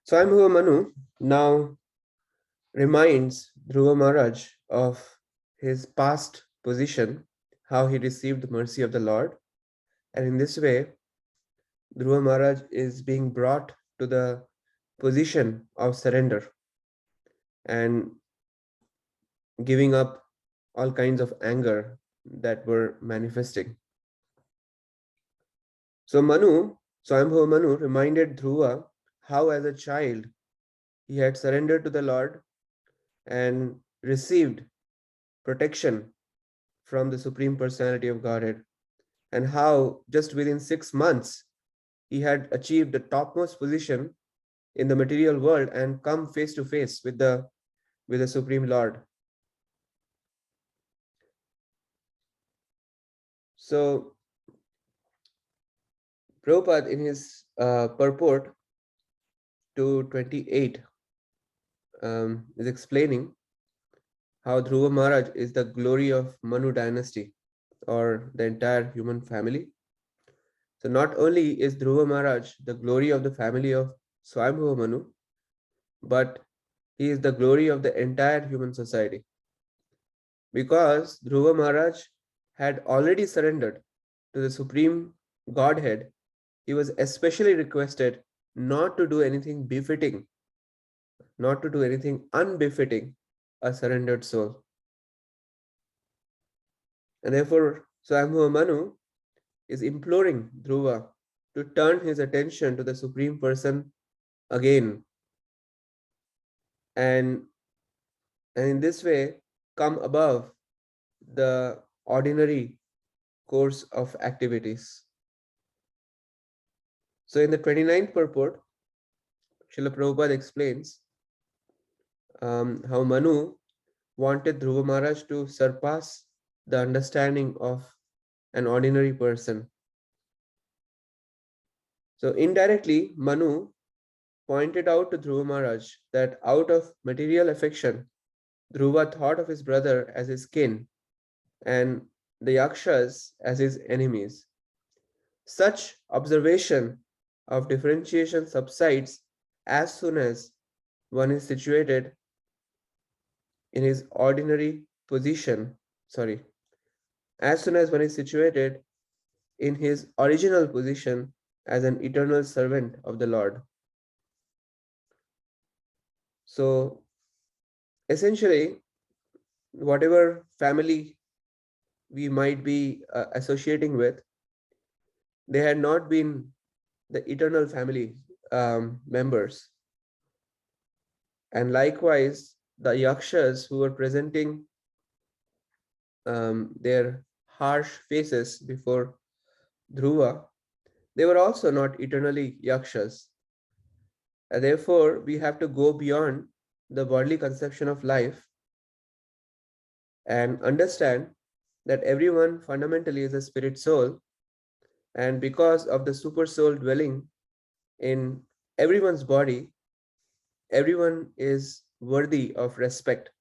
Svāyambhuva Manu now reminds Dhruva Maharaj of his past position, how he received the mercy of the Lord. And in this way, Dhruva Maharaj is being brought to the position of surrender and giving up all kinds of anger that were manifesting. So Svāyambhuva Manu reminded Dhruva how as a child he had surrendered to the Lord and received protection from the Supreme Personality of Godhead, and how just within 6 months he had achieved the topmost position in the material world and come face to face with the Supreme Lord. So Prabhupada in his purport to 28 is explaining how Dhruva Maharaj is the glory of Manu dynasty or the entire human family. So not only is Dhruva Maharaj the glory of the family of Svāyambhuva Manu, but he is the glory of the entire human society. Because Dhruva Maharaj had already surrendered to the Supreme Godhead, he was especially requested not to do anything befitting, not to do anything unbefitting a surrendered soul. And therefore, Svāyambhuva Manu is imploring Dhruva to turn his attention to the Supreme Person again, and in this way come above the ordinary course of activities. So in the 29th purport, Srila Prabhupada explains how Manu wanted Dhruva Maharaj to surpass the understanding of an ordinary person. So indirectly, Manu pointed out to Dhruva Maharaj that out of material affection, Dhruva thought of his brother as his kin and the Yakshas as his enemies. Such observation of differentiation subsides as soon as one is situated in his ordinary position, as soon as one is situated in his original position as an eternal servant of the Lord. So essentially, whatever family we might be associating with, they had not been the eternal family members. And likewise, the Yakshas who were presenting their harsh faces before Dhruva, they were also not eternally Yakshas. And therefore, we have to go beyond the worldly conception of life and understand that everyone fundamentally is a spirit soul, and because of the super soul dwelling in everyone's body, everyone is worthy of respect.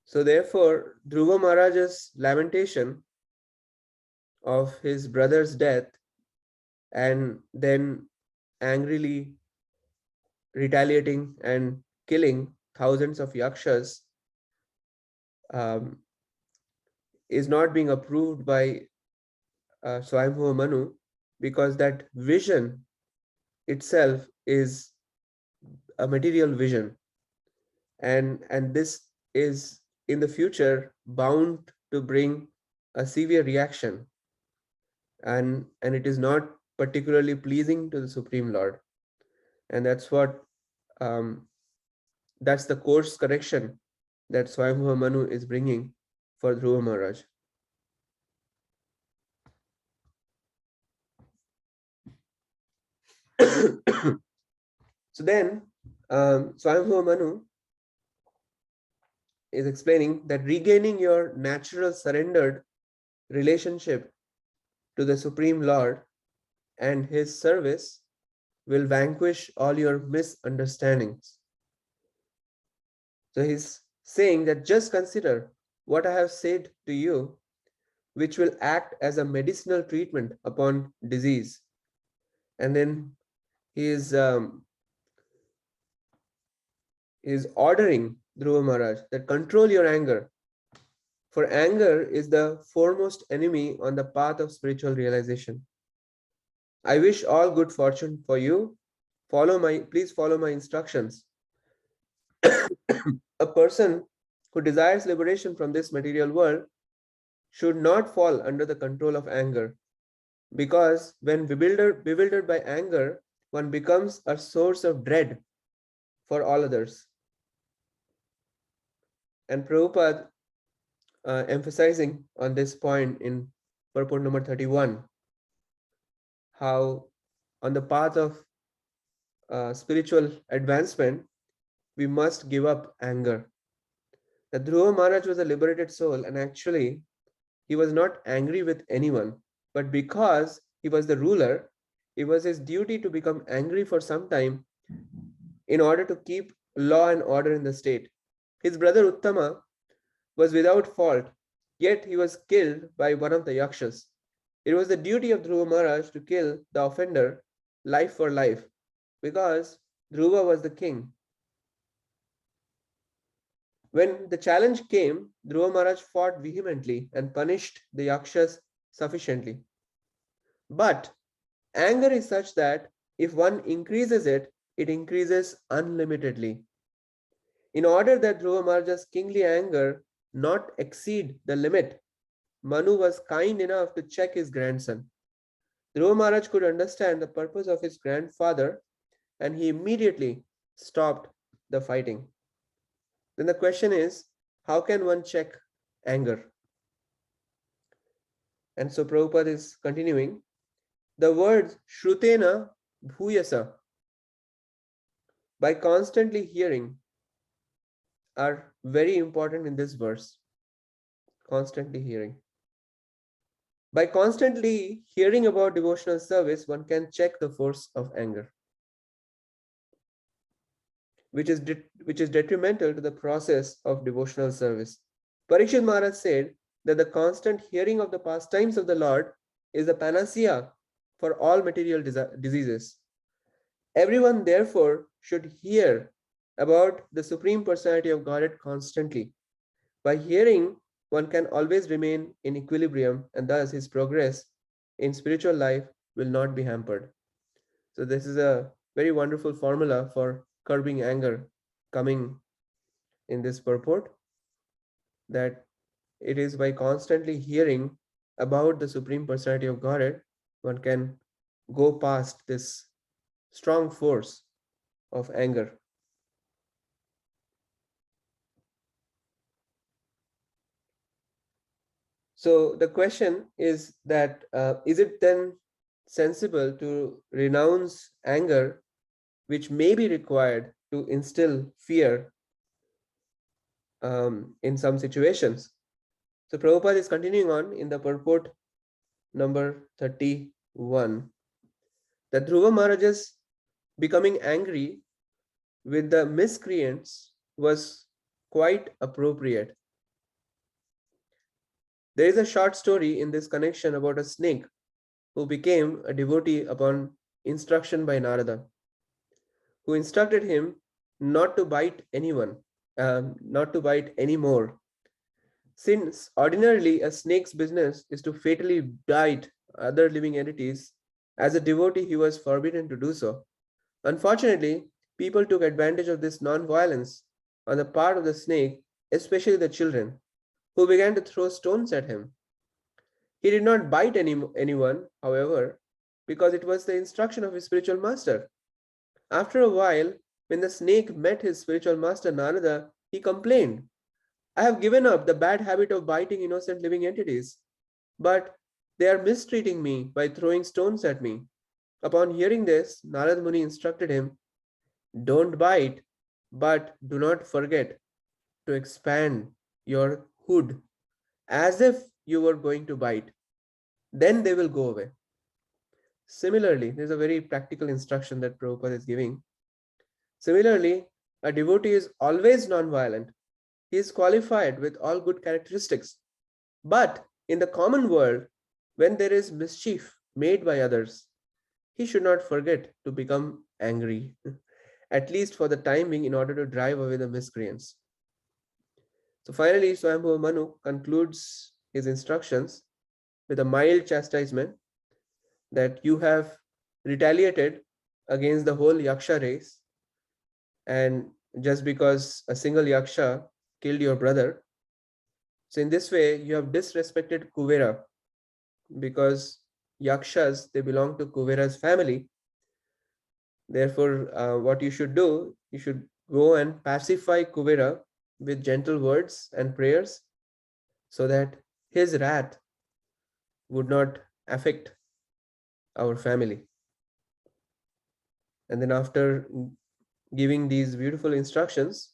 So therefore, Dhruva Maharaj's lamentation of his brother's death and then angrily retaliating and killing thousands of yakshas is not being approved by Svāyambhuva Manu, because that vision itself is a material vision, and this is in the future bound to bring a severe reaction, and it is not particularly pleasing to the Supreme Lord. And that's what that's the course correction that Svāyambhuva Manu is bringing for Dhruva Maharaj. So then Svāyambhuva Manu is explaining that regaining your natural surrendered relationship to the Supreme Lord and his service will vanquish all your misunderstandings. So he's saying that just consider what I have said to you, which will act as a medicinal treatment upon disease. And then he is ordering Dhruva Maharaj that control your anger. For anger is the foremost enemy on the path of spiritual realization. I wish all good fortune for you. Please follow my instructions. A person who desires liberation from this material world should not fall under the control of anger, because when bewildered by anger, one becomes a source of dread for all others. And Prabhupada emphasizing on this point in purport number 31, how on the path of spiritual advancement, we must give up anger. The Dhruva Maharaj was a liberated soul, and actually he was not angry with anyone, but because he was the ruler, it was his duty to become angry for some time in order to keep law and order in the state. His brother Uttama was without fault, yet he was killed by one of the yakshas. It was the duty of Dhruva Maharaj to kill the offender life for life, because Dhruva was the king. When the challenge came, Dhruva Maharaj fought vehemently and punished the yakshas sufficiently. But anger is such that if one increases it, it increases unlimitedly. In order that Dhruva Maharaj's kingly anger not exceed the limit, Manu was kind enough to check his grandson. Dhruva Maharaj could understand the purpose of his grandfather, and he immediately stopped the fighting. Then the question is, how can one check anger? And so Prabhupada is continuing. The words Shrutena Bhuyasa, by constantly hearing, are very important in this verse. Constantly hearing. By constantly hearing about devotional service, one can check the force of anger, which is detrimental to the process of devotional service. Parikshit Maharaj said that the constant hearing of the pastimes of the Lord is the panacea for all material diseases. Everyone, therefore, should hear about the Supreme Personality of Godhead constantly. By hearing, one can always remain in equilibrium, and thus his progress in spiritual life will not be hampered. So this is a very wonderful formula for curbing anger coming in this purport, that it is by constantly hearing about the Supreme Personality of Godhead, one can go past this strong force of anger. So the question is that, is it then sensible to renounce anger, which may be required to instill fear in some situations? So Prabhupada is continuing on in the purport number 31, that Dhruva Maharaj's becoming angry with the miscreants was quite appropriate. There is a short story in this connection about a snake who became a devotee upon instruction by Narada, who instructed him not to bite anyone, not to bite anymore. Since ordinarily a snake's business is to fatally bite other living entities, as a devotee he was forbidden to do so. Unfortunately, people took advantage of this non-violence on the part of the snake, especially the children, who began to throw stones at him. He did not bite anyone, however, because it was the instruction of his spiritual master. After a while, when the snake met his spiritual master Narada, he complained, "I have given up the bad habit of biting innocent living entities, but they are mistreating me by throwing stones at me." Upon hearing this, Narad Muni instructed him, "Don't bite, but do not forget to expand your hood as if you were going to bite. Then they will go away." Similarly, there's a very practical instruction that Prabhupada is giving. Similarly, a devotee is always non-violent. He is qualified with all good characteristics. But in the common world, when there is mischief made by others, he should not forget to become angry, at least for the time being, in order to drive away the miscreants. So finally, Svāyambhuva Manu concludes his instructions with a mild chastisement that you have retaliated against the whole Yaksha race, and just because a single Yaksha killed your brother, so in this way you have disrespected Kuvera, because Yakshas, they belong to Kuvera's family. Therefore, what you should do, you should go and pacify Kuvera with gentle words and prayers, so that his wrath would not affect our family. And then after giving these beautiful instructions,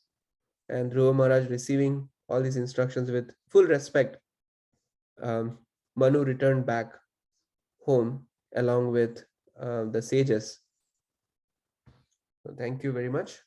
and Dhruva Maharaj receiving all these instructions with full respect, Manu returned back home along with the sages. So thank you very much.